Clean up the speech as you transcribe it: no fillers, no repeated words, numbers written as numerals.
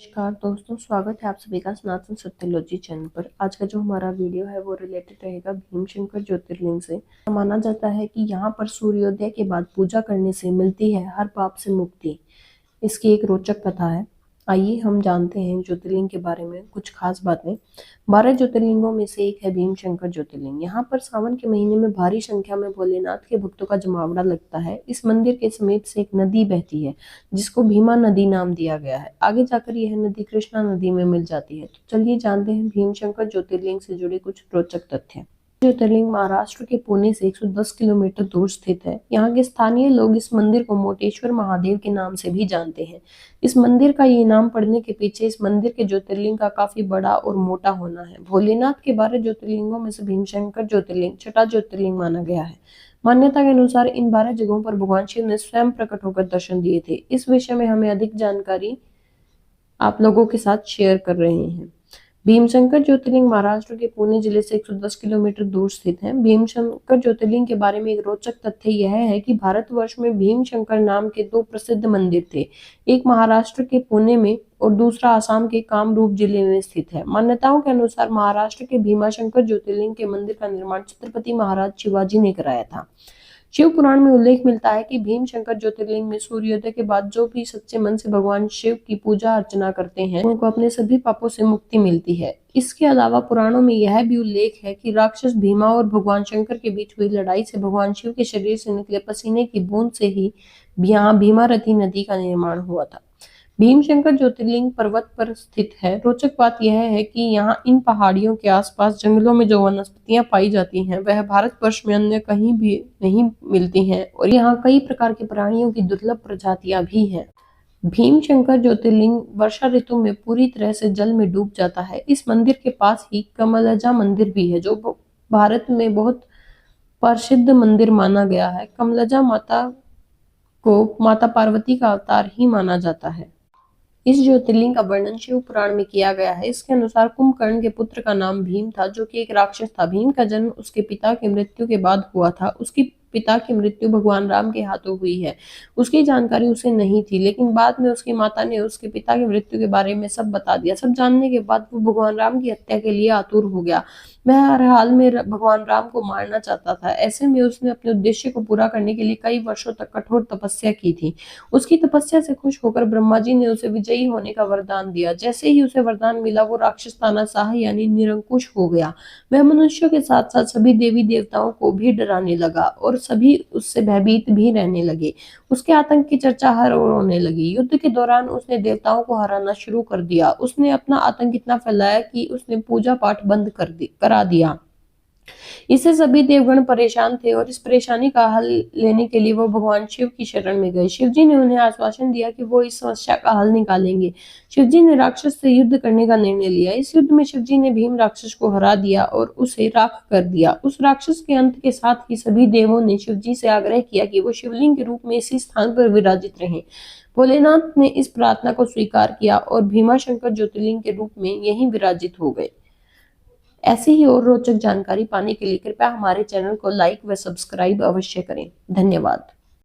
नमस्कार दोस्तों, स्वागत है आप सभी का सनातन सत्यलॉजी चैनल पर। आज का जो हमारा वीडियो है वो रिलेटेड रहेगा भीमशंकर ज्योतिर्लिंग से। माना जाता है कि यहाँ पर सूर्योदय के बाद पूजा करने से मिलती है हर पाप से मुक्ति। इसकी एक रोचक कथा है। आइए हम जानते हैं ज्योतिर्लिंग के बारे में कुछ खास बातें। 12 ज्योतिर्लिंगों में से एक है भीमशंकर ज्योतिर्लिंग। यहाँ पर सावन के महीने में भारी संख्या में भोलेनाथ के भक्तों का जमावड़ा लगता है। इस मंदिर के समीप से एक नदी बहती है जिसको भीमा नदी नाम दिया गया है। आगे जाकर यह नदी कृष्णा नदी में मिल जाती है। तो चलिए जानते हैं भीमशंकर ज्योतिर्लिंग से जुड़े कुछ रोचक तथ्य। ज्योतिर्लिंग महाराष्ट्र के पुणे से 110 किलोमीटर दूर स्थित है। यहाँ के स्थानीय लोग इस मंदिर को मोटेश्वर महादेव के नाम से भी जानते हैं। इस मंदिर का ये नाम पड़ने के पीछे इस मंदिर के ज्योतिर्लिंग का काफी बड़ा और मोटा होना है। भोलेनाथ के 12 ज्योतिर्लिंगों में से भीमशंकर ज्योतिर्लिंग छठा ज्योतिर्लिंग माना गया है। मान्यता के अनुसार इन 12 जगहों पर भगवान शिव ने स्वयं प्रकट होकर दर्शन दिए थे। इस विषय में हमें अधिक जानकारी आप लोगों के साथ शेयर कर रहे हैं। भीमशंकर ज्योतिर्लिंग महाराष्ट्र के पुणे जिले से 110 किलोमीटर दूर स्थित है। भीमशंकर ज्योतिर्लिंग के बारे में एक रोचक तथ्य यह है कि भारतवर्ष में भीमशंकर नाम के 2 प्रसिद्ध मंदिर थे। एक महाराष्ट्र के पुणे में और दूसरा आसाम के कामरूप जिले में स्थित है। मान्यताओं के अनुसार महाराष्ट्र के भीमाशंकर ज्योतिर्लिंग के मंदिर का निर्माण छत्रपति महाराज शिवाजी ने कराया था। शिव पुराण में उल्लेख मिलता है कि भीमशंकर ज्योतिर्लिंग में सूर्योदय के बाद जो भी सच्चे मन से भगवान शिव की पूजा अर्चना करते हैं उनको अपने सभी पापों से मुक्ति मिलती है। इसके अलावा पुराणों में यह भी उल्लेख है कि राक्षस भीमा और भगवान शंकर के बीच हुई लड़ाई से भगवान शिव के शरीर से निकले पसीने की बूंद से ही यहाँ भीमारथी नदी का निर्माण हुआ था। भीमशंकर ज्योतिर्लिंग पर्वत पर स्थित है। रोचक बात यह है कि यहाँ इन पहाड़ियों के आसपास जंगलों में जो वनस्पतियां पाई जाती हैं वह भारतवर्ष में अन्य कहीं भी नहीं मिलती हैं और यहाँ कई प्रकार के प्राणियों की दुर्लभ प्रजातियां भी हैं। भीमशंकर ज्योतिर्लिंग वर्षा ऋतु में पूरी तरह से जल में डूब जाता है। इस मंदिर के पास ही कमलजा मंदिर भी है जो भारत में बहुत प्रसिद्ध मंदिर माना गया है। कमलजा माता को माता पार्वती का अवतार ही माना जाता है। इस ज्योतिर्लिंग का वर्णन शिव पुराण में किया गया है। इसके अनुसार कुंभकर्ण के पुत्र का नाम भीम था जो कि एक राक्षस था। भीम का जन्म उसके पिता की मृत्यु के बाद हुआ था। उसकी पिता की मृत्यु भगवान राम के हाथों हुई है। उसकी जानकारी उसे नहीं थी, लेकिन बाद में उसकी माता ने उसके पिता की मृत्यु के बारे में सब बता दिया। सब जानने के बाद वो भगवान राम की हत्या के लिए आतुर हो गया। वह हर हाल में भगवान राम को मारना चाहता था। ऐसे में उसने अपने उद्देश्य को पूरा करने के लिए कई वर्षों तक कठोर तपस्या की थी। उसकी तपस्या से खुश होकर ब्रह्मा जी ने उसे विजयी होने का वरदान दिया। जैसे ही उसे वरदान मिला वो राक्षस तानाशाह यानी निरंकुश हो गया। वह मनुष्यों के साथ साथ सभी देवी देवताओं को भी डराने लगा और सभी उससे भयभीत भी रहने लगे। उसके आतंक की चर्चा हर ओर होने लगी। युद्ध के दौरान उसने देवताओं को हराना शुरू कर दिया। उसने अपना आतंक इतना फैलाया कि उसने पूजा पाठ बंद करा दिया। इससे सभी देवगण परेशान थे और इस परेशानी का हल लेने के लिए वो भगवान शिव की शरण में गए। शिव जी ने उन्हें आश्वासन दिया कि वो इस समस्या का हल निकालेंगे। शिव जी ने राक्षस से युद्ध करने का निर्णय लिया। इस युद्ध में शिव जी ने भीम राक्षस को हरा दिया और उसे राख कर दिया। उस राक्षस के अंत के साथ ही सभी देवों ने शिव जी से आग्रह किया कि वो शिवलिंग के रूप में इसी स्थान पर विराजित रहें। भोलेनाथ ने इस प्रार्थना को स्वीकार किया और भीमाशंकर ज्योतिर्लिंग के रूप में यहीं विराजित हो गए। ऐसी ही और रोचक जानकारी पाने के लिए कृपया हमारे चैनल को लाइक व सब्सक्राइब अवश्य करें। धन्यवाद।